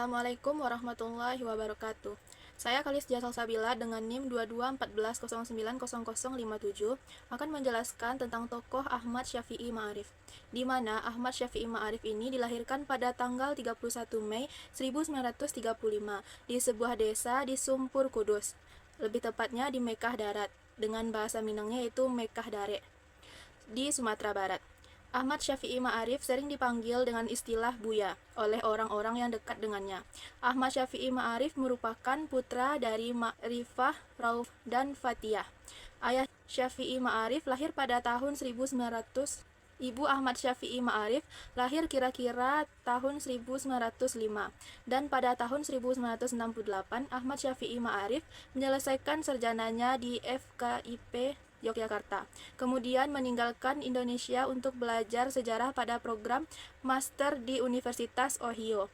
Assalamualaikum warahmatullahi wabarakatuh. Saya Kalisdia Salsabila dengan NIM 2214090057 akan menjelaskan tentang tokoh Ahmad Syafi'i Ma'arif, di mana Ahmad Syafi'i Ma'arif ini dilahirkan pada tanggal 31 Mei 1935 di sebuah desa di Sumpur Kudus, lebih tepatnya di Mekkah Darat, dengan bahasa Minangnya yaitu Mekkah Dare, di Sumatera Barat. Ahmad Syafi'i Ma'arif sering dipanggil dengan istilah Buya oleh orang-orang yang dekat dengannya. Ahmad Syafi'i Ma'arif merupakan putra dari Ma'rifah, Rauf, dan Fatiyah. Ayah Syafi'i Ma'arif lahir pada tahun 1900. Ibu Ahmad Syafi'i Ma'arif lahir kira-kira tahun 1905, dan pada tahun 1968 Ahmad Syafi'i Ma'arif menyelesaikan sarjananya di FKIP Yogyakarta. Kemudian meninggalkan Indonesia untuk belajar sejarah pada program master di Universitas Ohio.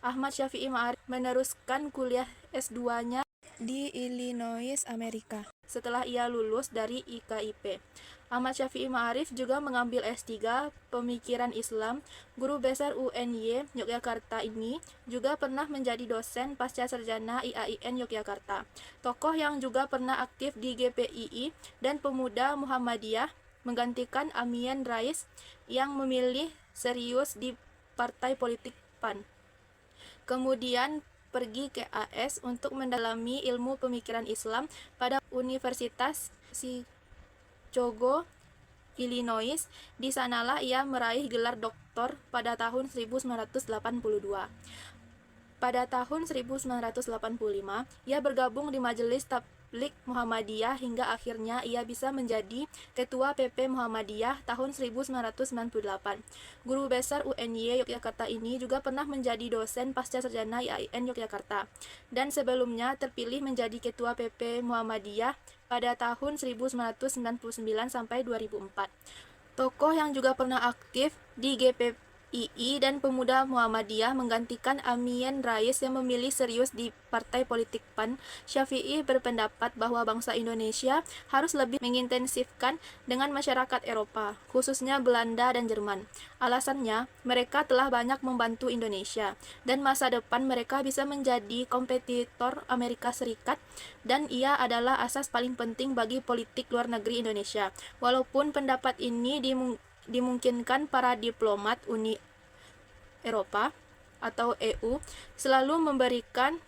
Ahmad Syafi'i Ma'arif meneruskan kuliah S2-nya di Illinois, Amerika, setelah ia lulus dari IKIP. Ahmad Syafi'i Ma'arif juga mengambil S3 Pemikiran Islam. Guru besar UNY Yogyakarta ini juga pernah menjadi dosen pasca sarjana IAIN Yogyakarta. Tokoh yang juga pernah aktif di GPII dan Pemuda Muhammadiyah, menggantikan Amin Rais yang memilih serius di partai politik PAN. Kemudian pergi ke AS untuk mendalami ilmu pemikiran Islam pada Universitas Chicago, Illinois. Di sanalah ia meraih gelar doktor pada tahun 1982. Pada tahun 1985, ia bergabung di Majelis Tabligh Muhammadiyah hingga akhirnya ia bisa menjadi Ketua PP Muhammadiyah tahun 1998. Guru besar UNY Yogyakarta ini juga pernah menjadi dosen pasca sarjana IAIN Yogyakarta, dan sebelumnya terpilih menjadi Ketua PP Muhammadiyah pada tahun 1999 sampai 2004. Tokoh yang juga pernah aktif di GPII dan Pemuda Muhammadiyah, menggantikan Amin Rais yang memilih serius di partai politik PAN. Syafi'i berpendapat bahwa bangsa Indonesia harus lebih mengintensifkan dengan masyarakat Eropa, khususnya Belanda dan Jerman. Alasannya, mereka telah banyak membantu Indonesia, dan masa depan mereka bisa menjadi kompetitor Amerika Serikat, dan ia adalah asas paling penting bagi politik luar negeri Indonesia. Walaupun pendapat ini dimungkinkan para diplomat Uni Eropa atau EU selalu memberikan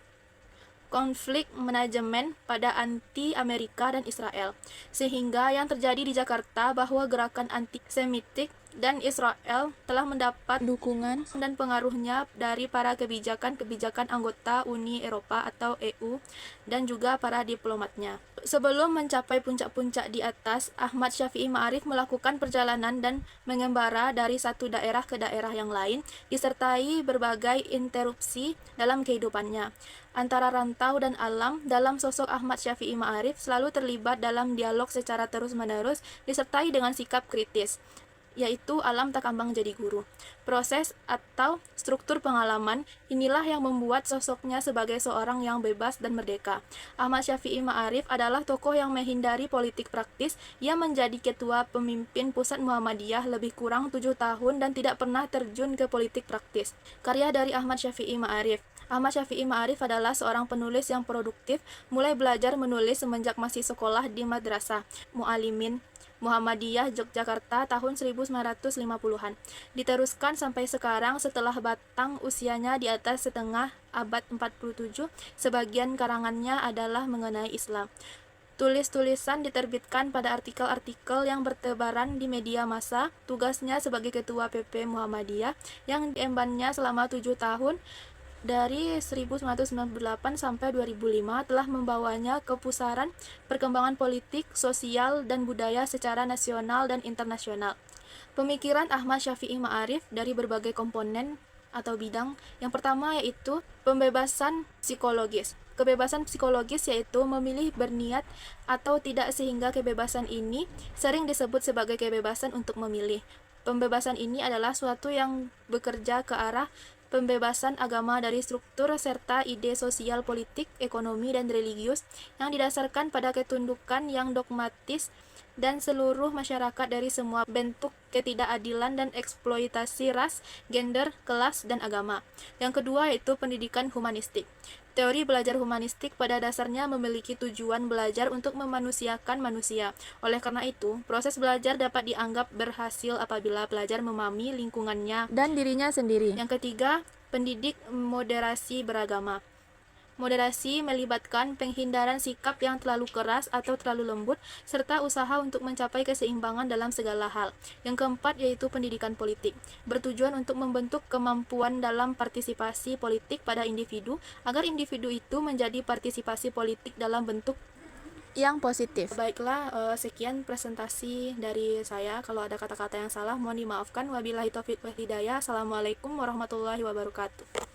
konflik manajemen pada anti-Amerika dan Israel, sehingga yang terjadi di Jakarta bahwa gerakan anti-Semitik dan Israel telah mendapat dukungan dan pengaruhnya dari para kebijakan-kebijakan anggota Uni Eropa atau EU dan juga para diplomatnya. Sebelum mencapai puncak-puncak di atas, Ahmad Syafi'i Ma'arif melakukan perjalanan dan mengembara dari satu daerah ke daerah yang lain, disertai berbagai interupsi dalam kehidupannya. Antara rantau dan alam, dalam sosok Ahmad Syafi'i Ma'arif selalu terlibat dalam dialog secara terus-menerus, disertai dengan sikap kritis, yaitu alam tak kambang jadi guru. Proses atau struktur pengalaman inilah yang membuat sosoknya sebagai seorang yang bebas dan merdeka. Ahmad Syafi'i Ma'arif adalah tokoh yang menghindari politik praktis. Ia menjadi ketua pemimpin pusat Muhammadiyah lebih kurang 7 tahun dan tidak pernah terjun ke politik praktis. Karya dari Ahmad Syafi'i Ma'arif. Ahmad Syafi'i Ma'arif adalah seorang penulis yang produktif, mulai belajar menulis semenjak masih sekolah di Madrasah Mu'alimin Muhammadiyah Yogyakarta tahun 1950-an. Diteruskan sampai sekarang setelah batang usianya di atas setengah abad 47, sebagian karangannya adalah mengenai Islam. Tulis-tulisan diterbitkan pada artikel-artikel yang bertebaran di media massa. Tugasnya sebagai Ketua PP Muhammadiyah yang diembannya selama 7 tahun, dari 1998 sampai 2005, telah membawanya ke pusaran perkembangan politik, sosial, dan budaya secara nasional dan internasional. Pemikiran Ahmad Syafi'i Ma'arif dari berbagai komponen atau bidang. Yang pertama yaitu pembebasan psikologis. Kebebasan psikologis yaitu memilih berniat atau tidak, sehingga kebebasan ini sering disebut sebagai kebebasan untuk memilih. Pembebasan ini adalah suatu yang bekerja ke arah pembebasan agama dari struktur serta ide sosial, politik, ekonomi, dan religius yang didasarkan pada ketundukan yang dogmatis dan seluruh masyarakat dari semua bentuk ketidakadilan dan eksploitasi ras, gender, kelas, dan agama. Yang kedua yaitu pendidikan humanistik. Teori belajar humanistik pada dasarnya memiliki tujuan belajar untuk memanusiakan manusia. Oleh karena itu, proses belajar dapat dianggap berhasil apabila pelajar memahami lingkungannya dan dirinya sendiri. Yang ketiga, pendidik moderasi beragama. Moderasi melibatkan penghindaran sikap yang terlalu keras atau terlalu lembut, serta usaha untuk mencapai keseimbangan dalam segala hal. Yang keempat yaitu pendidikan politik, bertujuan untuk membentuk kemampuan dalam partisipasi politik pada individu, agar individu itu menjadi partisipasi politik dalam bentuk yang positif. Baiklah, sekian presentasi dari saya. Kalau ada kata-kata yang salah, mohon dimaafkan. Wabillahi taufiq wal hidayah. Assalamualaikum warahmatullahi wabarakatuh.